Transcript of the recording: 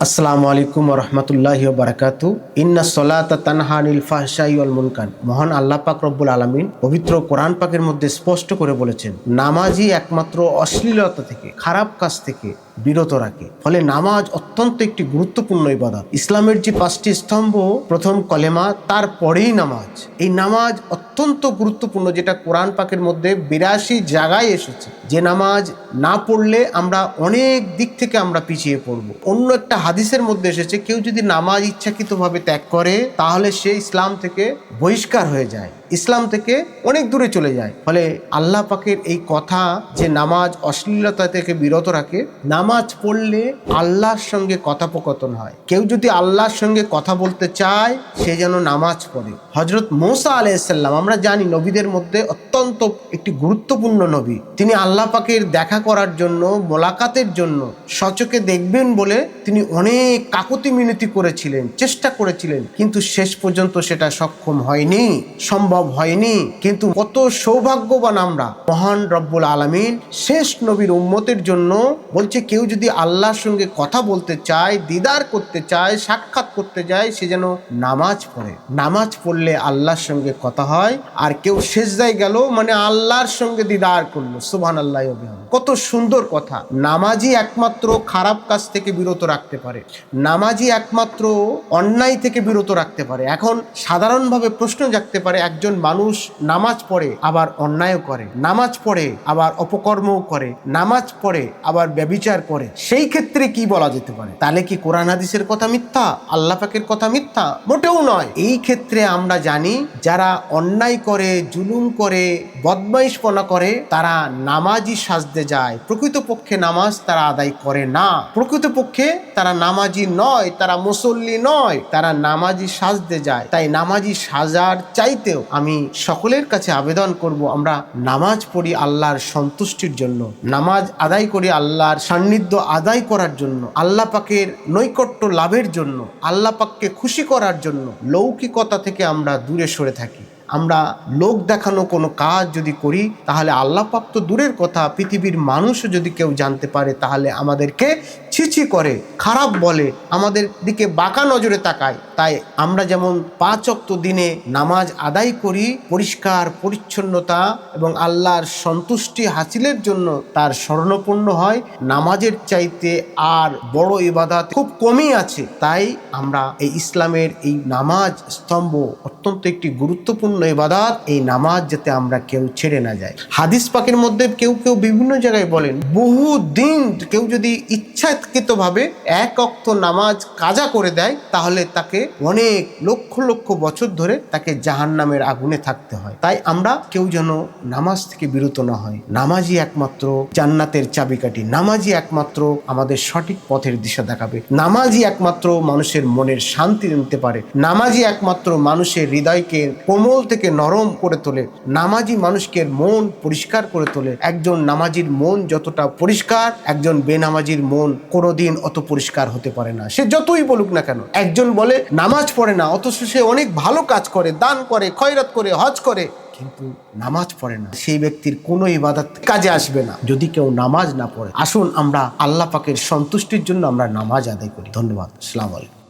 আসসালামু আলাইকুম ওয়া রাহমাতুল্লাহি ওয়া বারাকাতু। ইন্নাস সালাতা তানহা আনিল ফাহশাই ওয়াল মুনকার। মহান আল্লাহ পাক রব্বুল আলামিন পবিত্র কোরআন পাকের মধ্যে স্পষ্ট করে বলেছেন, নামাজই একমাত্র অশ্লীলতা থেকে, খারাপ কাজ থেকে বিরত রাখে। ফলে নামাজ অত্যন্ত একটি গুরুত্বপূর্ণ ইবাদত। ইসলামের যে 5টি স্তম্ভ, প্রথম কলেমা, তারপরেই নামাজ। এই নামাজ অত্যন্ত গুরুত্বপূর্ণ, যেটা কোরআন পাকের মধ্যে 82 জায়গায় এসেছে। যে নামাজ না পড়লে আমরা অনেক দিক থেকে আমরা পিছিয়ে পড়ব। অন্য একটা হাদিসের মধ্যে এসেছে, কেউ যদি নামাজ ইচ্ছাকৃতভাবে ত্যাগ করে তাহলে সে ইসলাম থেকে বহিষ্কার হয়ে যায়, ইসলাম থেকে অনেক দূরে চলে যায়। ফলে আল্লাহ পাকের এই কথা যে নামাজ অশ্লীলতা থেকে বিরত রাখে, নামাজ পড়লে আল্লাহর সঙ্গে কথোপকথন হয়। কেউ যদি আল্লাহর সঙ্গে কথা বলতে চায় সে যেন নামাজ পড়ে। হযরত মূসা আলাইহিস সালাম, আমরা জানি নবীদের মধ্যে অত্যন্ত একটি গুরুত্বপূর্ণ নবী। তিনি আল্লাহ পাকের দেখা করার জন্য, মোলাকাতের জন্য, সচকে দেখবেন বলে তিনি অনেক কাকুতি মিনতি করেছিলেন, চেষ্টা করেছিলেন, কিন্তু শেষ পর্যন্ত সেটা সক্ষম হয়নি, সম্ভব হয়নি। কিন্তু কত সৌভাগ্যবান আমরা। মহান রব্বুল আলামিন শেষ নবীর উম্মতের জন্য বলছে, কেউ যদি আল্লাহর সঙ্গে কথা বলতে চায়, দিদার করতে চায়, সাক্ষাৎ করতে যায়, সে যেন নামাজ পড়ে। নামাজ পড়লে আল্লাহর সঙ্গে কথা হয়। আর কেউ সেজদায় গেল মানে আল্লাহর সঙ্গে দিদার করলো। সুবহানাল্লাহি ওয়া বিহামদিহি। কত সুন্দর কথা। নামাজই একমাত্র খারাপ কাজ থেকে বিরত রাখতে পারে, নামাজই একমাত্র অন্যায় থেকে বিরত রাখতে পারে। এখন সাধারণভাবে প্রশ্ন জাগতে পারে, একজন মানুষ নামাজ পড়ে আবার অন্যায়ও করে, নামাজ পড়ে আবার অপকর্মও করে, নামাজ পড়ে আবার ব্যভিচার করে, সেই ক্ষেত্রে কি বলা যেতে পারে? তাহলে কি কোরআন হাদিসের কথা মিথ্যা, আল্লাহ পাকের কথা মিথ্যা? মোটেও নয়। এই ক্ষেত্রে আমরা জানি, যারা অন্যায় করে, জুলুম করে, বদমাইশপনা করে, তারা নামাজি সাজতে যায়। প্রকৃতপক্ষে নামাজ তারা আদায় করে না। প্রকৃতপক্ষে তারা নামাজি নয়, তারা মুসল্লি নয়, তারা নামাজি সাজতে যায়। তাই নামাজি সাজার চাইতেও আমি সকলের কাছে আবেদন করব, আমরা নামাজ পড়ি আল্লাহর সন্তুষ্টির জন্য, নামাজ আদায় করি আল্লাহর সান্নিধ্য আদায় করার জন্য, আল্লাহ পাকের নৈকট্য লাভের জন্য, আল্লাহ পাককে খুশি করার জন্য। লৌকিকতা থেকে আমরা দূরে সরে থাকি। আমরা লোক দেখানো কোনো কাজ যদি করি তাহলে আল্লাহ পাক তো দূরের কথা, পৃথিবীর মানুষও যদি কেউ জানতে পারে তাহলে আমাদেরকে ছিছি করে, খারাপ বলে, আমাদের দিকে বাঁকা নজরে তাকায়। তাই আমরা যেমন 5 ওয়াক্ত দিনে নামাজ আদায় করি পরিষ্কার পরিচ্ছন্নতা এবং আল্লাহর সন্তুষ্টি হাসিলের জন্য, তার শরণাপন্ন হয়, নামাজের চাইতে আর বড় ইবাদত খুব কমই আছে। তাই আমরা এই ইসলামের এই নামাজ স্তম্ভ অত্যন্ত একটি গুরুত্বপূর্ণ ইবাদত। এই নামাজ যাতে আমরা কেউ ছেড়ে না যায়। হাদিস পাকের মধ্যে কেউ কেউ বিভিন্ন জায়গায় বলেন, বহু দিন কেউ যদি ইচ্ছাকৃতভাবে 1 ওয়াক্ত নামাজ কাজা করে দেয় তাহলে তাকে অনেক লক্ষ লক্ষ বছর ধরে তাকে জাহান্নামের আগুনে থাকতে হয়। তাই আমরা কেউ যেন নামাজ থেকে বিরত না হয়। নামাজই একমাত্র জান্নাতের চাবিকাঠি, নামাজই একমাত্র আমাদের সঠিক পথের দিশা দেখাবে, নামাজই একমাত্র মানুষের মনের শান্তি দিতে পারে, নামাজই একমাত্র মানুষের হৃদয়কে কোমল থেকে নরম করে তোলে, নামাজই মানুষকে মন পরিষ্কার করে তোলে। একজন নামাজির মন যতটা পরিষ্কার, একজন বেনামাজির মন কোনোদিন অত পরিষ্কার হতে পারে না, সে যতই বলুক না কেন। একজন বলে নামাজ পড়ে না, অথচ সে অনেক ভালো কাজ করে, দান করে, খয়রাত করে, হজ করে, কিন্তু নামাজ পড়ে না, সেই ব্যক্তির কোনো ইবাদত কাজে আসবে না যদি কেউ নামাজ না পড়ে। আসুন আমরা আল্লাহ পাকের সন্তুষ্টির জন্য আমরা নামাজ আদায় করি। ধন্যবাদ। আসসালামু আলাইকুম।